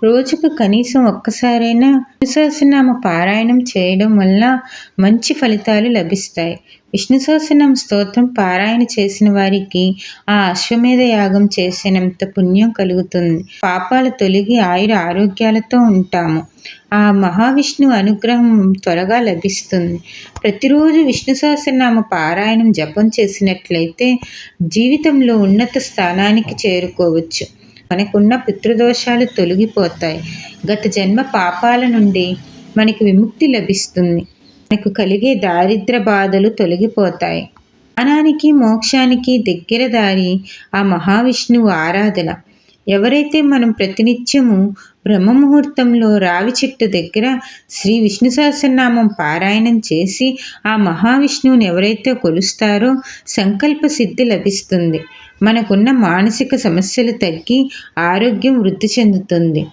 రోజుకు కనీసం ఒక్కసారైనా విష్ణు సహస్రనామ పారాయణం చేయడం వల్ల మంచి ఫలితాలు లభిస్తాయి. విష్ణు సహస్రనామ స్తోత్రం పారాయణ చేసిన వారికి ఆ అశ్వమేధ యాగం చేసినంత పుణ్యం కలుగుతుంది. పాపాలు తొలగి ఆయుర ఆరోగ్యాలతో ఉంటాము. ఆ మహావిష్ణువు అనుగ్రహం త్వరగా లభిస్తుంది. ప్రతిరోజు విష్ణు సహస్రనామ పారాయణం జపం చేసినట్లయితే జీవితంలో ఉన్నత స్థానానికి చేరుకోవచ్చు. మనకున్న పితృదోషాలు తొలగిపోతాయి. గత జన్మ పాపాల నుండి మనకి విముక్తి లభిస్తుంది. మనకు కలిగే దారిద్ర బాధలు తొలగిపోతాయి. జ్ఞానానికి మోక్షానికి దగ్గర దారి ఆ మహావిష్ణువు ఆరాధన. ఎవరైతే మనం ప్రతినిత్యము బ్రహ్మముహూర్తంలో రావి చెట్టు దగ్గర శ్రీ విష్ణు సహస్రనామం పారాయణం చేసి ఆ మహావిష్ణువుని ఎవరైతే కొలుస్తారో సంకల్ప సిద్ధి లభిస్తుంది. మనకున్న మానసిక సమస్యలు తగ్గి ఆరోగ్యం వృద్ధి చెందుతుంది.